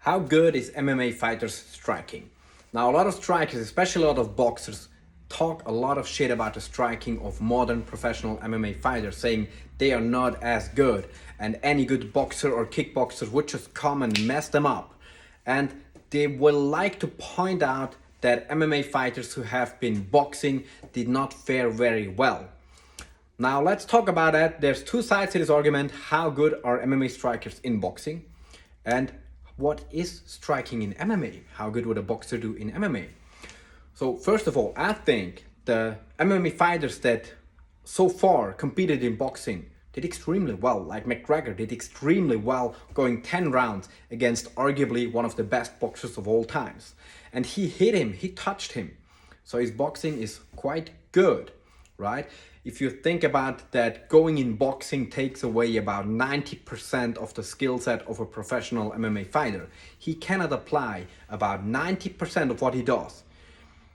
How good is MMA fighters striking? Now, a lot of strikers, especially a lot of boxers, talk a lot of shit about the striking of modern professional MMA fighters, saying they are not as good and any good boxer or kickboxer would just come and mess them up. And they will like to point out that MMA fighters who have been boxing did not fare very well. Now let's talk about that. There's two sides to this argument. How good are MMA strikers in boxing? And what is striking in MMA? How good would a boxer do in MMA? So first of all, I think the MMA fighters that so far competed in boxing did extremely well. Like McGregor did extremely well going 10 rounds against arguably one of the best boxers of all times. And he hit him, he touched him. So his boxing is quite good, right? If you think about that, going in boxing takes away about 90% of the skill set of a professional MMA fighter. He cannot apply about 90% of what he does.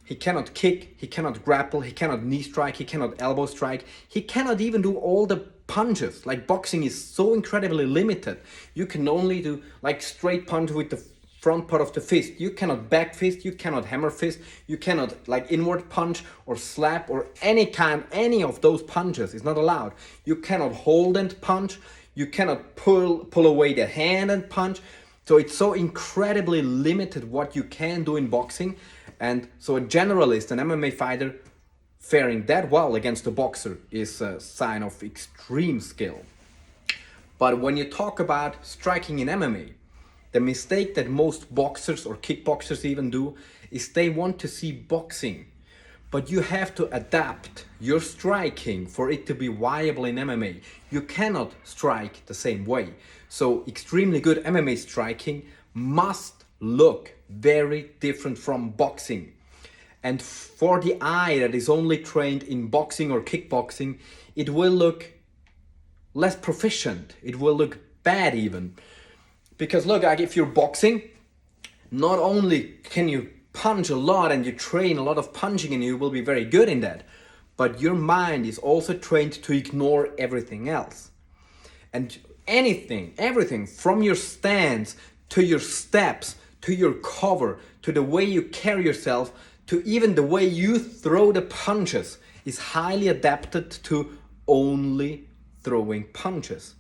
He cannot kick, he cannot grapple, he cannot knee strike, he cannot elbow strike. He cannot even do all the punches. Like boxing is so incredibly limited. You can only do like straight punch with the front part of the fist. You cannot back fist, you cannot hammer fist, you cannot like inward punch or slap or any of those punches is not allowed. You cannot hold and punch, you cannot pull away the hand and punch. So it's so incredibly limited what you can do in boxing. And so a generalist, an MMA fighter, faring that well against a boxer is a sign of extreme skill. But when you talk about striking in MMA, the mistake that most boxers or kickboxers even do is they want to see boxing, but you have to adapt your striking for it to be viable in MMA. You cannot strike the same way. So extremely good MMA striking must look very different from boxing. And for the eye that is only trained in boxing or kickboxing, it will look less proficient. It will look bad even. Because look, like if you're boxing, not only can you punch a lot and you train a lot of punching and you will be very good in that, but your mind is also trained to ignore everything else. And everything from your stance to your steps, to your cover, to the way you carry yourself, to even the way you throw the punches is highly adapted to only throwing punches.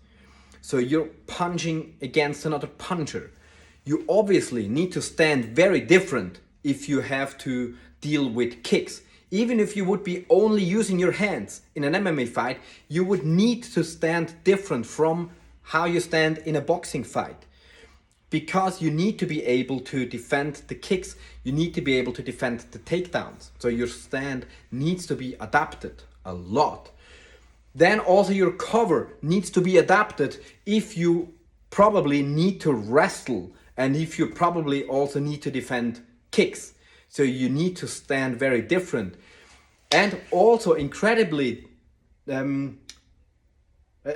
So you're punching against another puncher. You obviously need to stand very different if you have to deal with kicks. Even if you would be only using your hands in an MMA fight, you would need to stand different from how you stand in a boxing fight. Because you need to be able to defend the kicks, you need to be able to defend the takedowns. So your stand needs to be adapted a lot. Then also your cover needs to be adapted if you probably need to wrestle and if you probably also need to defend kicks. So you need to stand very different. And also an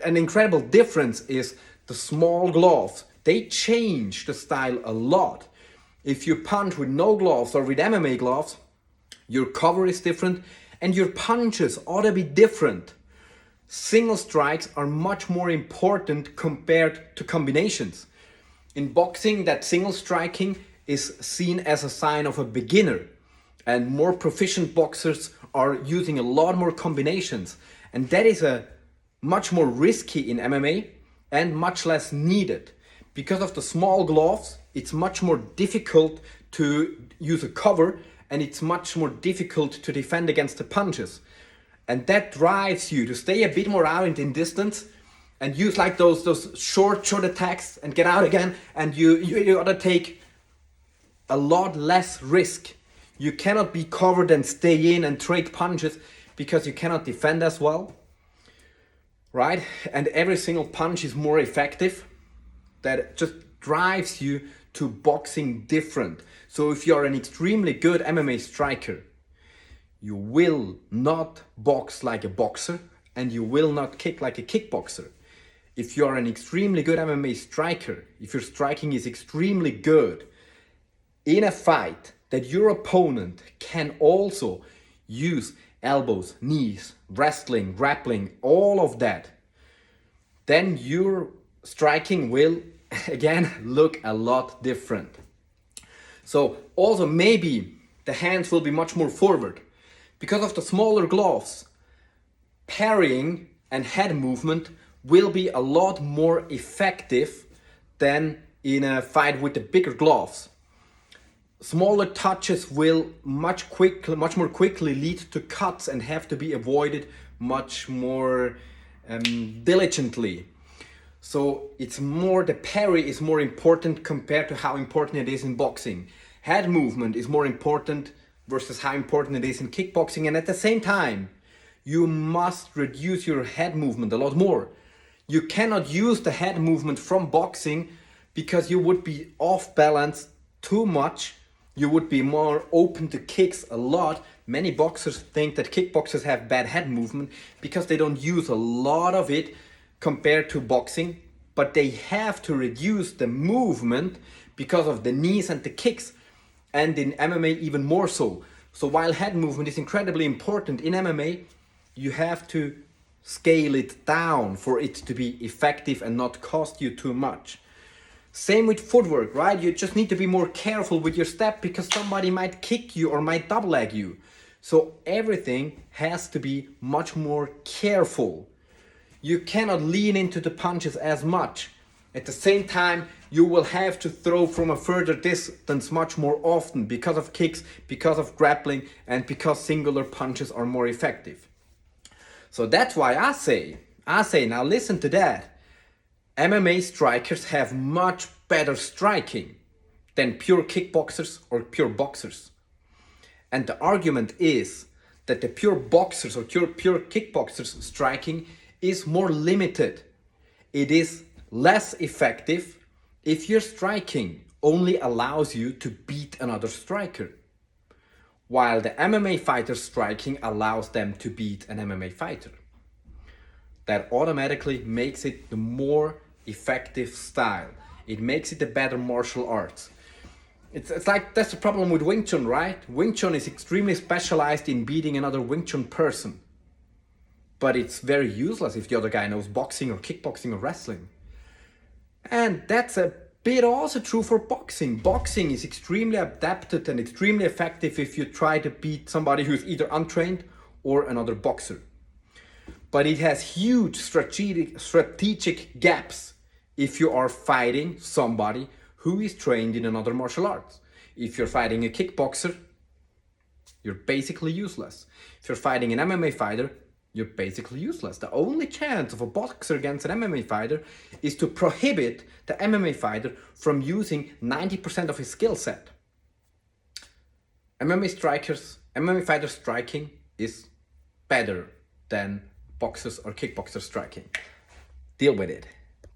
incredible difference is the small gloves. They change the style a lot. If you punch with no gloves or with MMA gloves, your cover is different and your punches ought to be different. Single strikes are much more important compared to combinations. In boxing, that single striking is seen as a sign of a beginner, and more proficient boxers are using a lot more combinations, and that is a much more risky in MMA and much less needed. Because of the small gloves, it's much more difficult to use a cover and it's much more difficult to defend against the punches. And that drives you to stay a bit more out in distance and use like those short attacks and get out again. And you gotta take a lot less risk. You cannot be covered and stay in and trade punches because you cannot defend as well, right? And every single punch is more effective. That just drives you to boxing different. So if you're an extremely good MMA striker, you will not box like a boxer and you will not kick like a kickboxer. If you're an extremely good MMA striker, if your striking is extremely good in a fight that your opponent can also use elbows, knees, wrestling, grappling, all of that, then your striking will again look a lot different. So also maybe the hands will be much more forward. Because of the smaller gloves, parrying and head movement will be a lot more effective than in a fight with the bigger gloves. Smaller touches will much more quickly lead to cuts and have to be avoided much more diligently. So it's more, the parry is more important compared to how important it is in boxing. Head movement is more important versus how important it is in kickboxing, and at the same time you must reduce your head movement a lot more. You cannot use the head movement from boxing because you would be off balance too much. You would be more open to kicks a lot. Many boxers think that kickboxers have bad head movement because they don't use a lot of it compared to boxing, but they have to reduce the movement because of the knees and the kicks, and in MMA even more so. So while head movement is incredibly important in MMA, you have to scale it down for it to be effective and not cost you too much. Same with footwork, right? You just need to be more careful with your step because somebody might kick you or might double leg you. So everything has to be much more careful. You cannot lean into the punches as much. At the same time, you will have to throw from a further distance much more often because of kicks, because of grappling, and because singular punches are more effective. So that's why I say, now listen to that. MMA strikers have much better striking than pure kickboxers or pure boxers. And the argument is that the pure boxers or pure kickboxers striking is more limited. It is less effective if your striking only allows you to beat another striker, while the MMA fighter's striking allows them to beat an MMA fighter. That automatically makes it the more effective style. It makes it a better martial arts. It's like, that's the problem with Wing Chun, right? Wing Chun is extremely specialized in beating another Wing Chun person. But it's very useless if the other guy knows boxing or kickboxing or wrestling. And that's a bit also true for boxing. Boxing is extremely adapted and extremely effective if you try to beat somebody who's either untrained or another boxer. But it has huge strategic gaps if you are fighting somebody who is trained in another martial arts. If you're fighting a kickboxer, you're basically useless. If you're fighting an MMA fighter, you're basically useless. The only chance of a boxer against an MMA fighter is to prohibit the MMA fighter from using 90% of his skill set. MMA fighters striking is better than boxers or kickboxers striking. Deal with it.